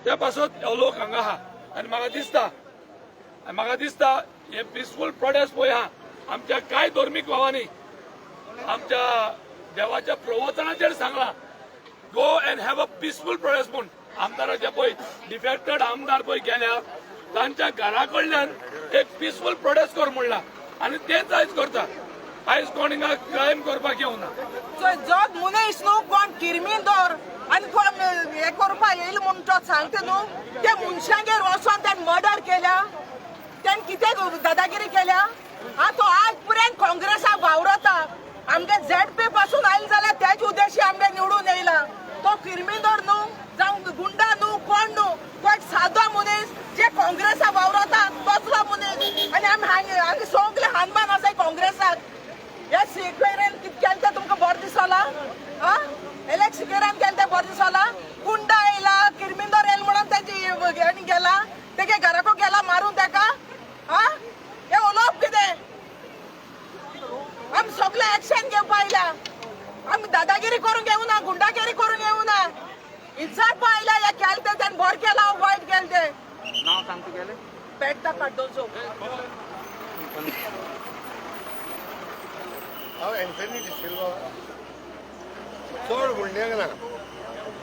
त्या पासून हे लोक हांगा आहा आनी म्हाका दिसता हे पिसफूल प्रोटेस्ट पळय हा आमच्या कांय धर्मीक भावांनी आमच्या देवाच्या प्रवचनाचेर सांगला go and have a peaceful prostate म्हूण आमदाराचे पळय डिफेक्टेड आमदार पळय गेल्या तांच्या घरा कडल्यान एक पिसफूल प्रोटेस्ट कर म्हणला आनी तेच आयज करता आयज कोण हिंगा क्रायम करपाक येवना जो मनीस न्हू कोण किरमीर आनी कोण हे करपाक येयला म्हूण तो सांगता न्हू त्या मनशांगेर वचोन त्यान मर्डर केल्या त्यान कितें दादागिरी केल्या तो आज पर्यंत काँग्रेसाक वावरता आमगे ZP पासून आयला जाल्यार त्याच उद्देशी आमगे निवडून येयला तो किरमीर न्हू जावं गुंडा न्हू कोण न्हू तो एक सादो मनीस जे काँग्रेसाक वावरता तसलो मनीस आनी आमी हांगा सगळे हानमान आसा काँग्रेसाक हे सिक्वेरेन कितें केलें तें तुमकां बरें दिसला इलेक्शनान केलें तें बरें दिसला गुंडा येयला किरमिंदर येयला म्हणून तेजी गेला तेगे घराको गेला मारून तेका हे उलोवप कितें आमी सगळे एक्शन घेवपा आयल्या आमी दादागिरी करून घेवना गुंडागिरी करून येवना इज्जत आयल्या हे केलें तें तेणें बरें केलां वायट केलें तें नांव सांग तुगेलें पेटता काड्डोचो हांव एंथनी डिसिल्वा चड म्हणण्याक ना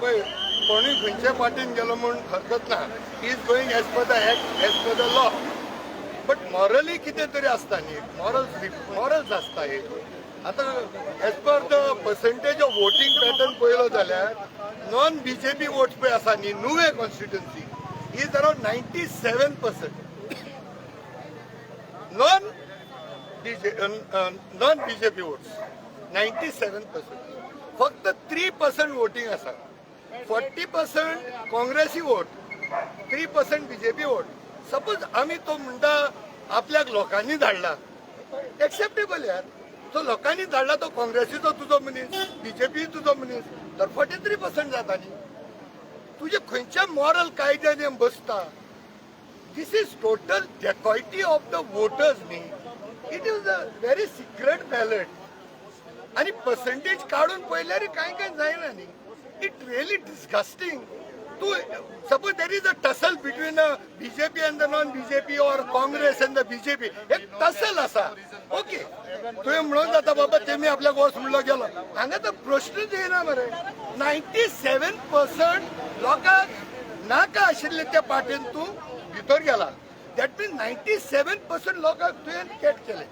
पळय कोणूय खंयच्या पार्टीन गेलो म्हूण हरकत ना he is going as per the act as per the law but morally कितें तरी आसता न्ही मॉरल्स आसता एक आतां as per the percentage of voting pattern पळयलो जाल्यार नॉन BJP वोट्स पळय आसा न्ही नुवे constituency is around 97%. Non BJP votes 97%. फक्त 3% वोटिंग आसा 40% काँग्रेसी वोट 3% BJP वोट. सपोज आमी तो म्हणटा आपल्याक लोकांनी धाडला एक्सेप्टेबल यार तो लोकांनी धाडला तो काँग्रेसीचो तुजो मनीस BJP तुजो मनीस तर 43% जाता न्ही तुजे खंयच्या मॉरल कायद्यान बसता. This is total dacoity of the voters न्ही. It is a very secret ballot आणि पर्सेंटेज काढून पळयल्यार कांय जायना न्ही. It really disgusting. तू suppose there is a tussle between BJP and the non BJP or Congress and the BJP एक टसल आसा ओके तुवें म्हणून जाता बाबा तेमी आपल्याक वच म्हणलो गेलो हांगा तर प्रश्नच येना मरे. 97% लोकांक नाका आशिल्ले त्या पार्टीन तूं भितर गेला दॅट मीन 97% लोकांक तुवें कॅट केले.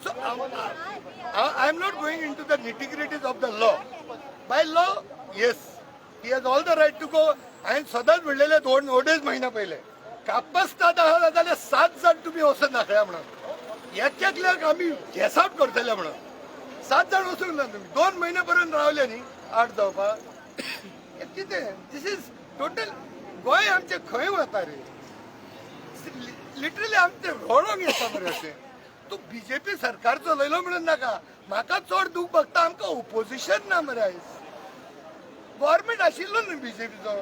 So I am not going into the nitty-gritties of the law. By law, yes, he has all the right to go. हांवें सदांच म्हणलेले 2 महिना पयले कापस्ताद आहा जाल्यार 7 जाण तुमी वचून दाखया म्हणून एकल्याक आमी गेस आउट करतले म्हणून 7 जाण वचूंक ना तुमी 2 महिने पर्यंत रावले न्ही 8 जावपाक कितें. दिस इज टोटल गोंय आमचें खंय वता रे. लिटरली आमचें रोडोंक येता मरे अशें. तू BJP सरकार चलयलो म्हणून नाका म्हाका चड दूख भोगता आमकां ओपोजिशन ना मरे आयज गव्हर्मेंट आशिल्लो न्ही BJPचो.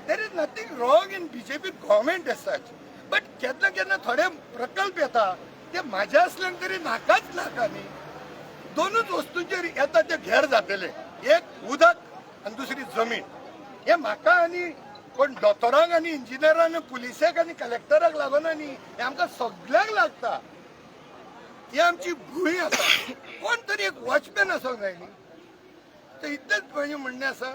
There is nothing wrong in BJP government as such but केन्ना थोडे प्रकल्प येता ते म्हाज्या असल्यान तरी नाकाच नाका न्ही. दोनूच वस्तूंचेर येता ते घेर जातले एक उदक आनी दुसरी जमीन. हे म्हाका आनी पण दोतोरांक आनी इंजिनियरांक पुलिसाक आनी कलेक्टराक लागना न्ही हे आमकां सगळ्यांक लागता. ही आमची भूंय आसा. कोण तरी एक वॉचमॅन आसूंक जाय न्ही. तर इतलेंच म्हजें म्हणणें आसा.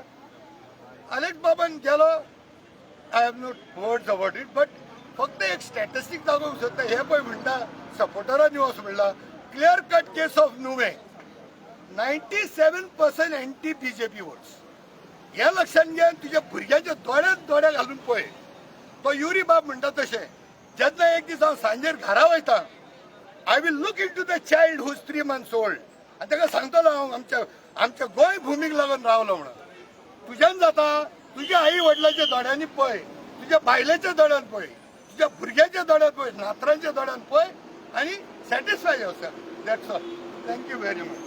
अलेक्स बाबान गेलो I have not words about it but फक्त एक स्टॅटिस्टीक दाखोवंक सोदता. हे पळय म्हणटा सपोर्टरांनी वच म्हणला clear cut case of नुवे 97% anti BJP votes. हे लक्षात घे. तुझ्या भुरग्याच्या दोळ्यांत दोळे घालून पळय. तो युरी बाब म्हणटा तशें जेन्ना एक दीस हांव सांजेर घरा वयता I will look into the child who is 3 months old आनी ताका सांगतलो हांव आमच्या गोंय भुमीक लागून रावलो म्हणून. तुज्यान जाता तुज्या आई वडिलांच्या दोळ्यांनी पळय तुज्या बायलेच्या दोळ्यान पळय तुज्या भुरग्याच्या दोळ्यात पळय नातरांच्या दोळ्यान पळय आनी satisfy yourself. That's all. Thank you very much.